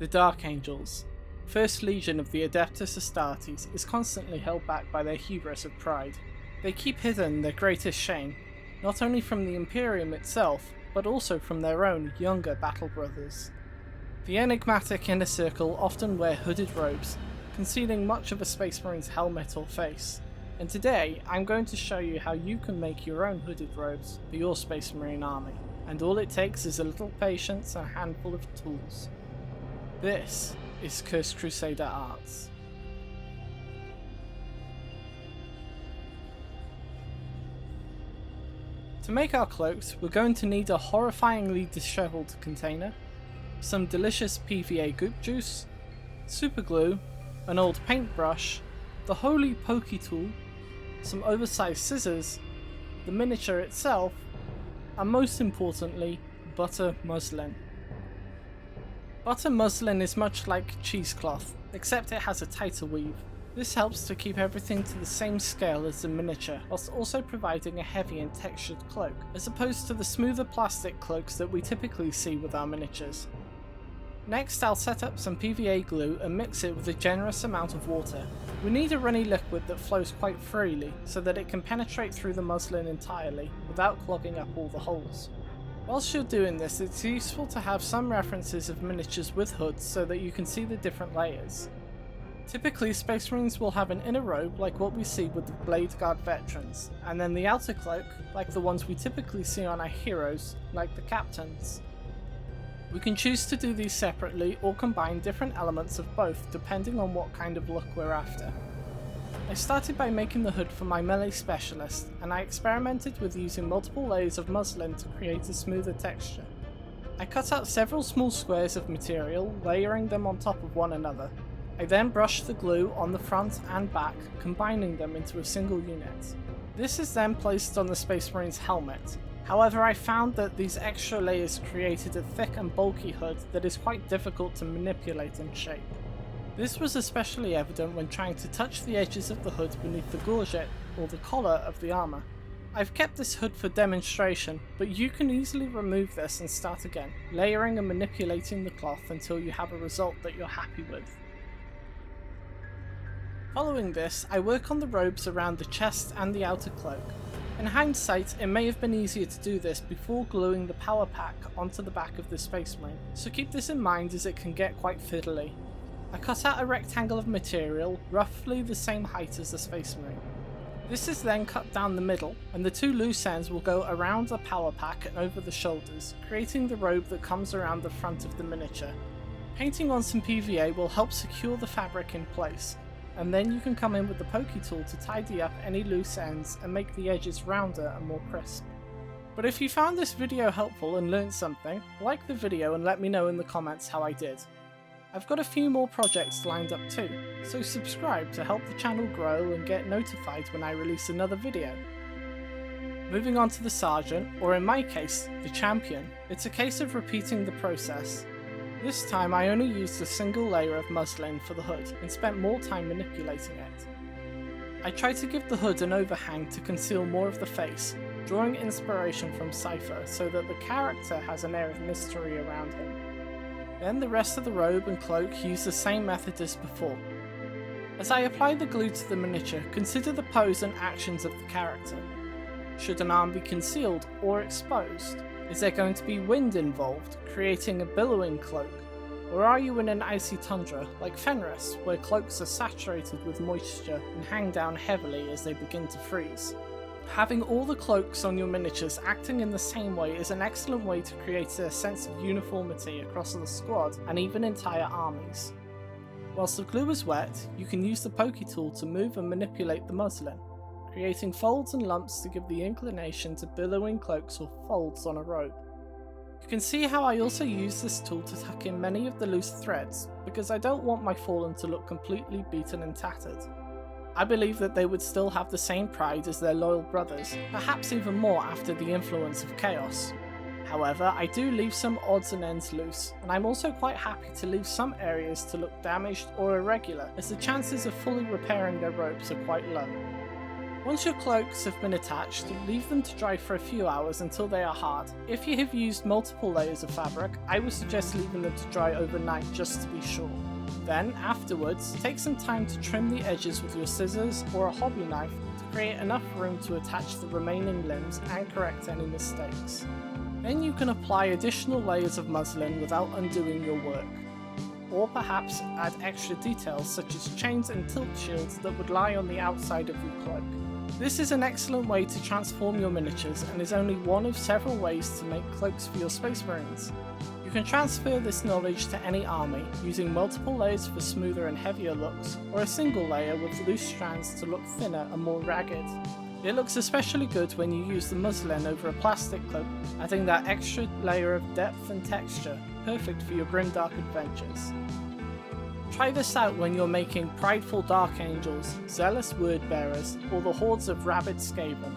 The Dark Angels, First Legion of the Adeptus Astartes, is constantly held back by their hubris of pride. They keep hidden their greatest shame, not only from the Imperium itself, but also from their own younger battle brothers. The enigmatic Inner Circle often wear hooded robes, concealing much of a Space Marine's helmet or face, and today I'm going to show you how you can make your own hooded robes for your Space Marine army, and all it takes is a little patience and a handful of tools. This is Cursed Crusader Arts. To make our cloaks, we're going to need a horrifyingly dishevelled container, some delicious PVA goop juice, super glue, an old paintbrush, the holy pokey tool, some oversized scissors, the miniature itself, and most importantly, butter muslin. Butter muslin is much like cheesecloth, except it has a tighter weave. This helps to keep everything to the same scale as the miniature, whilst also providing a heavy and textured cloak, as opposed to the smoother plastic cloaks that we typically see with our miniatures. Next, I'll set up some PVA glue and mix it with a generous amount of water. We need a runny liquid that flows quite freely, so that it can penetrate through the muslin entirely, without clogging up all the holes. Whilst you're doing this, it's useful to have some references of miniatures with hoods so that you can see the different layers. Typically, Space Marines will have an inner robe like what we see with the Blade Guard veterans, and then the outer cloak like the ones we typically see on our heroes, like the captains. We can choose to do these separately or combine different elements of both depending on what kind of look we're after. I started by making the hood for my melee specialist, and I experimented with using multiple layers of muslin to create a smoother texture. I cut out several small squares of material, layering them on top of one another. I then brushed the glue on the front and back, combining them into a single unit. This is then placed on the Space Marine's helmet. However, I found that these extra layers created a thick and bulky hood that is quite difficult to manipulate and shape. This was especially evident when trying to touch the edges of the hood beneath the gorget or the collar of the armour. I've kept this hood for demonstration, but you can easily remove this and start again, layering and manipulating the cloth until you have a result that you're happy with. Following this, I work on the robes around the chest and the outer cloak. In hindsight, it may have been easier to do this before gluing the power pack onto the back of the Space Marine, so keep this in mind as it can get quite fiddly. I cut out a rectangle of material, roughly the same height as the Space Marine. This is then cut down the middle, and the two loose ends will go around the power pack and over the shoulders, creating the robe that comes around the front of the miniature. Painting on some PVA will help secure the fabric in place, and then you can come in with the pokey tool to tidy up any loose ends and make the edges rounder and more crisp. But if you found this video helpful and learned something, like the video and let me know in the comments how I did. I've got a few more projects lined up too, so subscribe to help the channel grow and get notified when I release another video. Moving on to the Sergeant, or in my case, the Champion, it's a case of repeating the process. This time I only used a single layer of muslin for the hood and spent more time manipulating it. I tried to give the hood an overhang to conceal more of the face, drawing inspiration from Cypher so that the character has an air of mystery around him. Then the rest of the robe and cloak used the same method as before. As I apply the glue to the miniature, consider the pose and actions of the character. Should an arm be concealed or exposed? Is there going to be wind involved, creating a billowing cloak? Or are you in an icy tundra, like Fenris, where cloaks are saturated with moisture and hang down heavily as they begin to freeze? Having all the cloaks on your miniatures acting in the same way is an excellent way to create a sense of uniformity across the squad and even entire armies. Whilst the glue is wet, you can use the pokey tool to move and manipulate the muslin, creating folds and lumps to give the inclination to billowing cloaks or folds on a robe. You can see how I also use this tool to tuck in many of the loose threads, because I don't want my Fallen to look completely beaten and tattered. I believe that they would still have the same pride as their loyal brothers, perhaps even more after the influence of chaos. However, I do leave some odds and ends loose, and I'm also quite happy to leave some areas to look damaged or irregular, as the chances of fully repairing their robes are quite low. Once your cloaks have been attached, leave them to dry for a few hours until they are hard. If you have used multiple layers of fabric, I would suggest leaving them to dry overnight just to be sure. Then, afterwards, take some time to trim the edges with your scissors or a hobby knife to create enough room to attach the remaining limbs and correct any mistakes. Then you can apply additional layers of muslin without undoing your work. Or perhaps add extra details such as chains and tilt shields that would lie on the outside of your cloak. This is an excellent way to transform your miniatures and is only one of several ways to make cloaks for your Space Marines. You can transfer this knowledge to any army, using multiple layers for smoother and heavier looks, or a single layer with loose strands to look thinner and more ragged. It looks especially good when you use the muslin over a plastic cloak, adding that extra layer of depth and texture, perfect for your grimdark adventures. Try this out when you're making prideful dark angels, zealous word bearers, or the hordes of rabid Skaven,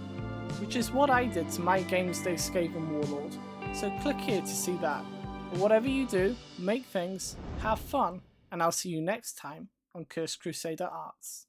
which is what I did to my Games Day Skaven warlord, so click here to see that. But whatever you do, make things, have fun, and I'll see you next time on Cursed Crusader Arts.